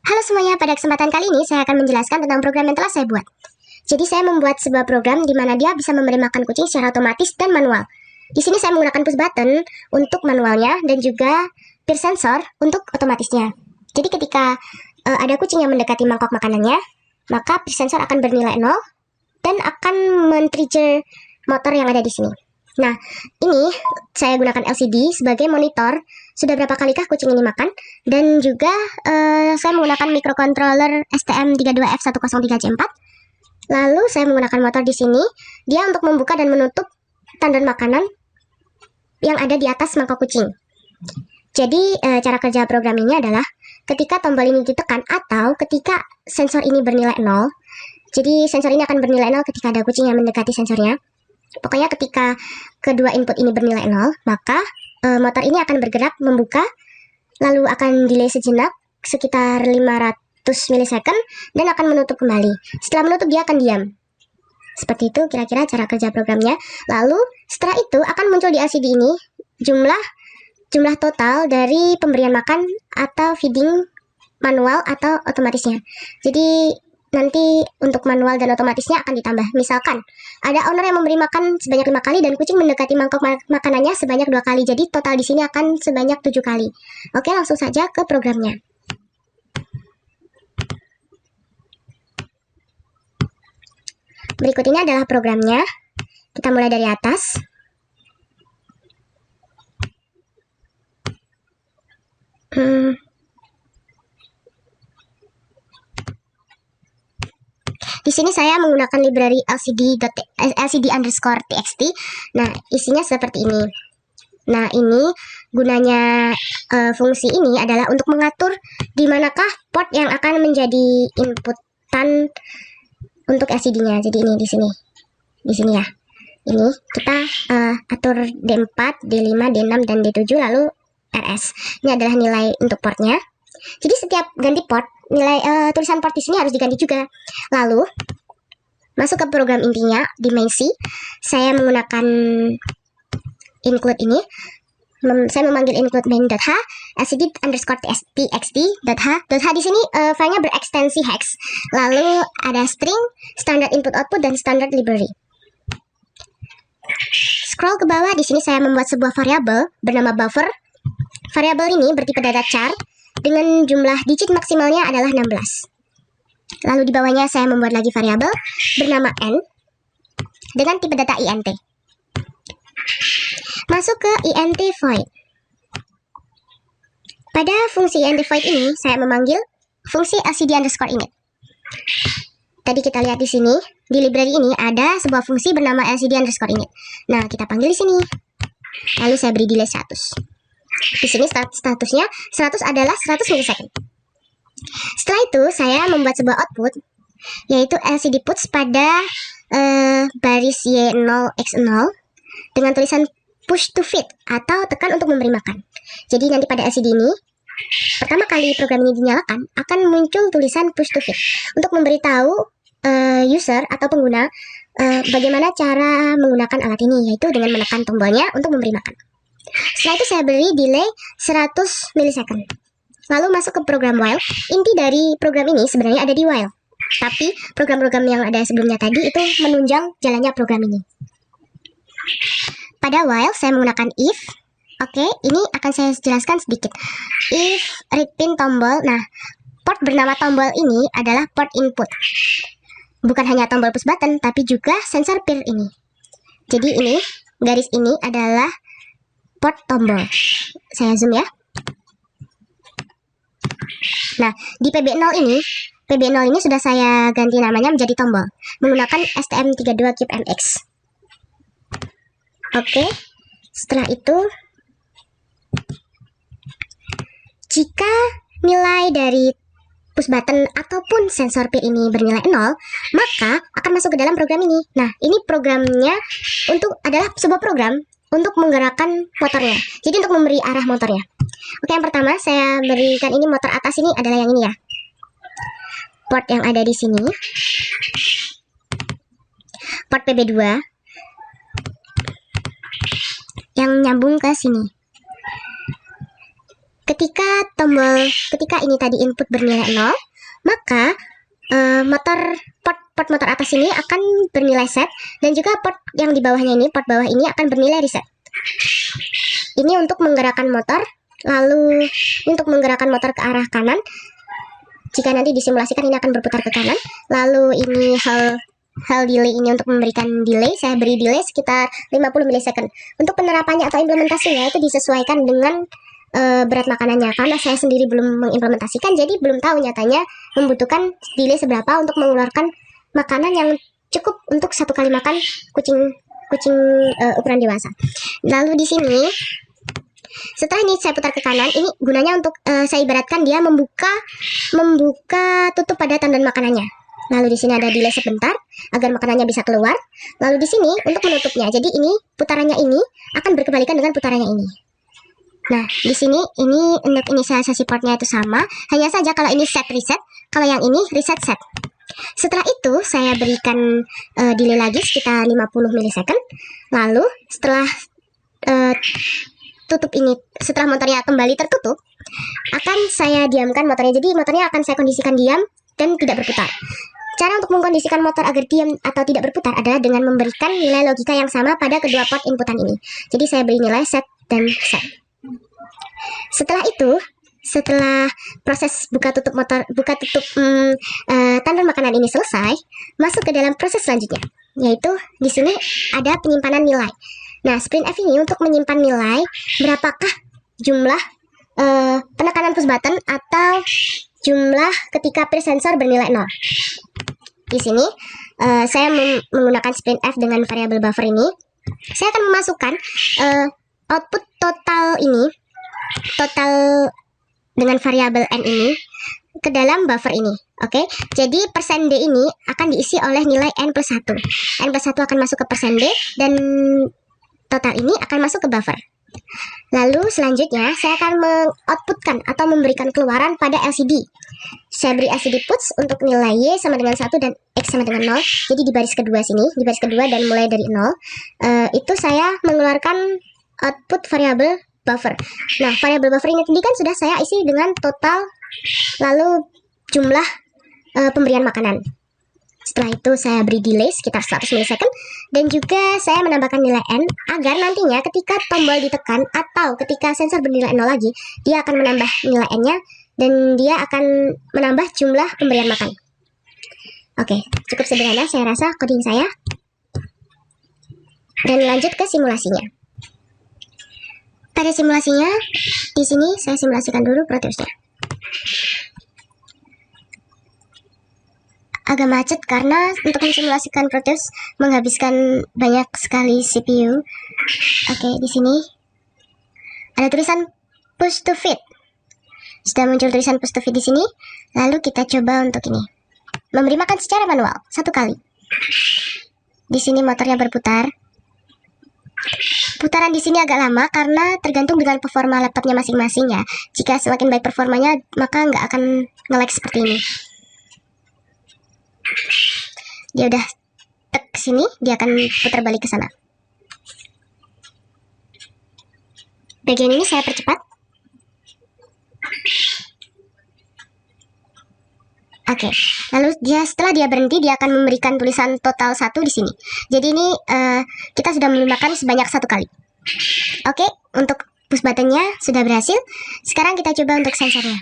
Halo semuanya, pada kesempatan kali ini saya akan menjelaskan tentang program yang telah saya buat. Jadi saya membuat sebuah program di mana dia bisa memberi makan kucing secara otomatis dan manual. Di sini saya menggunakan push button untuk manualnya dan juga peer sensor untuk otomatisnya. Jadi ketika ada kucing yang mendekati mangkok makanannya, maka peer sensor akan bernilai 0 dan akan men-trigger motor yang ada di sini. Nah, ini saya gunakan LCD sebagai monitor sudah berapa kalikah kucing ini makan, dan juga saya menggunakan microcontroller STM32F103C4. Lalu saya menggunakan motor di sini, dia untuk membuka dan menutup tandan makanan yang ada di atas mangkok kucing. Jadi cara kerja program ini adalah ketika tombol ini ditekan atau ketika sensor ini bernilai 0. Jadi sensor ini akan bernilai 0 ketika ada kucing yang mendekati sensornya. Pokoknya ketika kedua input ini bernilai 0, maka motor ini akan bergerak membuka, lalu akan delay sejenak sekitar 500 milisecond dan akan menutup kembali. Setelah menutup dia akan diam. Seperti itu kira-kira cara kerja programnya. Lalu setelah itu akan muncul di LCD ini jumlah total dari pemberian makan atau feeding manual atau otomatisnya. Jadi nanti untuk manual dan otomatisnya akan ditambah. Misalkan ada owner yang memberi makan sebanyak 5 kali dan kucing mendekati mangkok makanannya sebanyak 2 kali. Jadi total di sini akan sebanyak 7 kali. Oke, langsung saja ke programnya. Berikut ini adalah programnya. Kita mulai dari atas. Di sini saya menggunakan library LCD_txt. Nah, isinya seperti ini. Nah, ini gunanya fungsi ini adalah untuk mengatur di manakah port yang akan menjadi inputan untuk LCD-nya. Jadi ini di sini. Di sini ya. Ini kita atur D4, D5, D6 dan D7 lalu RS. Ini adalah nilai untuk portnya. Jadi setiap ganti port, nilai tulisan port di sini harus diganti juga. Lalu masuk ke program intinya di main C. Saya menggunakan include ini. Saya memanggil include main.h lcd_txt.h di sini filenya berekstensi hex. Lalu ada string, standard input output dan standard library. Scroll ke bawah, di sini saya membuat sebuah variabel bernama buffer. Variabel ini bertipe data char dengan jumlah digit maksimalnya adalah 16. Lalu di bawahnya saya membuat lagi variabel bernama n dengan tipe data int. Masuk ke int void. Pada fungsi int void ini saya memanggil fungsi lcd_init. Tadi kita lihat di sini, di library ini ada sebuah fungsi bernama lcd_init. Nah, kita panggil di sini. Lalu saya beri delay 100. Di sini statusnya 100 adalah 100 milisecond. Setelah itu saya membuat sebuah output yaitu LCD puts pada baris Y0X0 dengan tulisan push to feed atau tekan untuk memberi makan. Jadi nanti pada LCD ini pertama kali program ini dinyalakan akan muncul tulisan push to feed untuk memberitahu user atau pengguna bagaimana cara menggunakan alat ini, yaitu dengan menekan tombolnya untuk memberi makan. Setelah itu saya beri delay 100 milisecond. Lalu masuk ke program while. Inti dari program ini sebenarnya ada di while. Tapi program-program yang ada sebelumnya tadi itu menunjang jalannya program ini. Pada while saya menggunakan if. Oke, ini akan saya jelaskan sedikit. If read pin tombol. Nah, port bernama tombol ini adalah port input. Bukan hanya tombol push button, tapi juga sensor peer ini. Jadi ini, garis ini adalah port tombol. Saya zoom ya. Nah, di PB0 ini sudah saya ganti namanya menjadi tombol menggunakan STM32CubeMX. Oke. Setelah itu jika nilai dari push button ataupun sensor peer ini bernilai 0, maka akan masuk ke dalam program ini. Nah, ini programnya adalah sebuah program untuk menggerakkan motornya. Jadi untuk memberi arah motornya. Oke, yang pertama saya berikan ini motor atas ini adalah yang ini ya. Port yang ada di sini. Port PB2 yang nyambung ke sini. ketika ini tadi input bernilai 0, maka port motor atas ini akan bernilai set, dan juga port yang di bawahnya ini, port bawah ini akan bernilai reset. Ini untuk menggerakkan motor, lalu untuk menggerakkan motor ke arah kanan. Jika nanti disimulasikan ini akan berputar ke kanan. Lalu ini hal delay ini untuk memberikan delay, saya beri delay sekitar 50 millisecond. Untuk penerapannya atau implementasinya itu disesuaikan dengan berat makanannya, karena saya sendiri belum mengimplementasikan, jadi belum tahu nyatanya membutuhkan delay seberapa untuk mengeluarkan makanan yang cukup untuk satu kali makan kucing ukuran dewasa. Lalu di sini setelah ini saya putar ke kanan, ini gunanya untuk saya ibaratkan dia membuka tutup pada tandan makanannya. Lalu di sini ada delay sebentar agar makanannya bisa keluar. Lalu di sini untuk menutupnya, jadi ini putarannya ini akan berkebalikan dengan putarannya ini. Nah, di sini untuk inisialisasi portnya itu sama, hanya saja kalau ini set reset, kalau yang ini reset set. Setelah itu saya berikan delay lagi sekitar 50 millisecond. Lalu setelah setelah motornya kembali tertutup, akan saya diamkan motornya. Jadi motornya akan saya kondisikan diam dan tidak berputar. Cara untuk mengkondisikan motor agar diam atau tidak berputar adalah dengan memberikan nilai logika yang sama pada kedua port inputan ini. Jadi saya beri nilai set dan set. Setelah proses buka tutup tandan makanan ini selesai, masuk ke dalam proses selanjutnya, yaitu di sini ada penyimpanan nilai. Nah, sprintf ini untuk menyimpan nilai berapakah jumlah penekanan push button atau jumlah ketika peer sensor bernilai 0. Di sini saya menggunakan sprintf dengan variabel buffer ini. Saya akan memasukkan output total dengan variabel n ini ke dalam buffer ini. Oke, jadi persen %d ini akan diisi oleh nilai n plus 1. N plus 1 akan masuk ke persen %d dan total ini akan masuk ke buffer. Lalu selanjutnya saya akan mengoutputkan atau memberikan keluaran pada LCD. Saya beri LCD puts untuk nilai y sama dengan 1 dan x sama dengan 0. Jadi di baris kedua sini, di baris kedua dan mulai dari 0, itu saya mengeluarkan output variabel buffer. Nah, variabel buffer ini tadi kan sudah saya isi dengan total lalu jumlah pemberian makanan. Setelah itu saya beri delay sekitar 100 millisecond dan juga saya menambahkan nilai n agar nantinya ketika tombol ditekan atau ketika sensor bernilai 0 lagi, dia akan menambah nilai n-nya dan dia akan menambah jumlah pemberian makan. Oke, cukup sederhana saya rasa coding saya. Dan lanjut ke simulasinya. Pada simulasinya, di sini saya simulasikan dulu Proteusnya. Agak macet karena untuk mensimulasikan Proteus menghabiskan banyak sekali CPU. Oke, di sini ada tulisan push to feed. Sudah muncul tulisan push to feed di sini. Lalu kita coba untuk ini. Memberi makan secara manual, 1 kali. Di sini motornya berputar. Putaran di sini agak lama karena tergantung dengan performa laptopnya masing-masing ya. Jika semakin baik performanya, maka nggak akan nge-lag seperti ini. Dia udah tek ke sini, dia akan putar balik ke sana. Bagian ini saya percepat. Oke, lalu setelah dia berhenti, dia akan memberikan tulisan total 1 di sini. Jadi ini kita sudah menggunakan sebanyak 1 kali. Oke, untuk push buttonnya sudah berhasil. Sekarang kita coba untuk sensornya.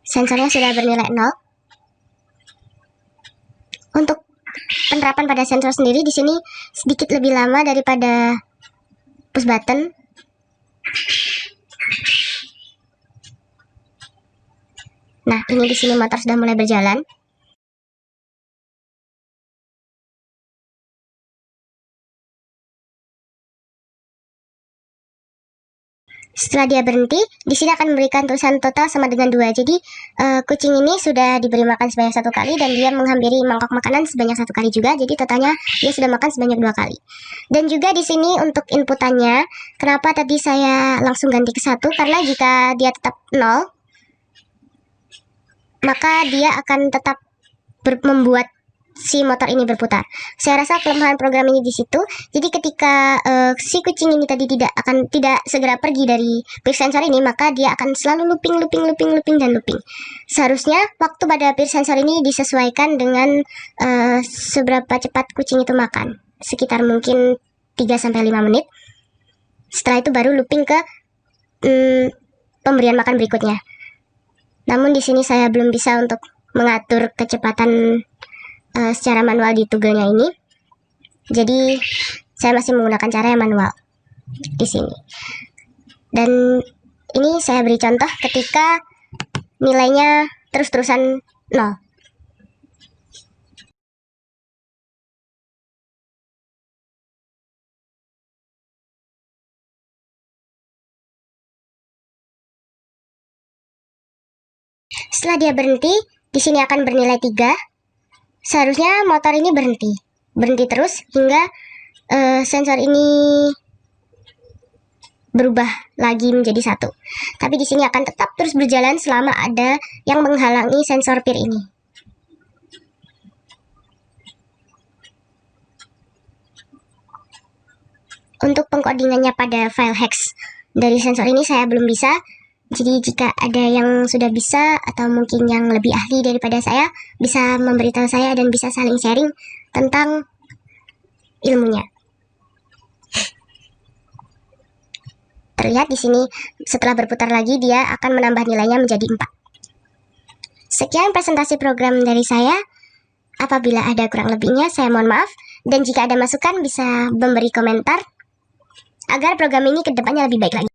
Sensornya sudah bernilai 0. Untuk penerapan pada sensor sendiri di sini sedikit lebih lama daripada push button. Nah, ini di sini motor sudah mulai berjalan. Setelah dia berhenti, di sini akan memberikan tulisan total sama dengan 2. Jadi kucing ini sudah diberi makan sebanyak 1 kali dan dia menghampiri mangkok makanan sebanyak 1 kali juga. Jadi totalnya dia sudah makan sebanyak 2 kali. Dan juga di sini untuk inputannya, kenapa tadi saya langsung ganti ke 1? Karena jika dia tetap 0, maka dia akan tetap membuat si motor ini berputar. Saya rasa kelemahan program ini di situ. Jadi ketika si kucing ini tadi tidak segera pergi dari peer sensor ini, maka dia akan selalu looping dan looping. Seharusnya waktu pada peer sensor ini disesuaikan dengan seberapa cepat kucing itu makan. Sekitar mungkin 3-5 menit. Setelah itu baru looping ke pemberian makan berikutnya. Namun di sini saya belum bisa untuk mengatur kecepatan secara manual di toggle-nya ini. Jadi saya masih menggunakan cara yang manual di sini. Dan ini saya beri contoh ketika nilainya terus-terusan 0. Setelah dia berhenti, di sini akan bernilai 3. Seharusnya motor ini berhenti terus hingga sensor ini berubah lagi menjadi 1. Tapi di sini akan tetap terus berjalan selama ada yang menghalangi sensor peer ini. Untuk pengkodingannya pada file hex dari sensor ini saya belum bisa. Jadi jika ada yang sudah bisa atau mungkin yang lebih ahli daripada saya, bisa memberitahu saya dan bisa saling sharing tentang ilmunya. Terlihat di sini setelah berputar lagi dia akan menambah nilainya menjadi 4. Sekian presentasi program dari saya. Apabila ada kurang lebihnya saya mohon maaf, dan jika ada masukan bisa memberi komentar agar program ini ke depannya lebih baik lagi.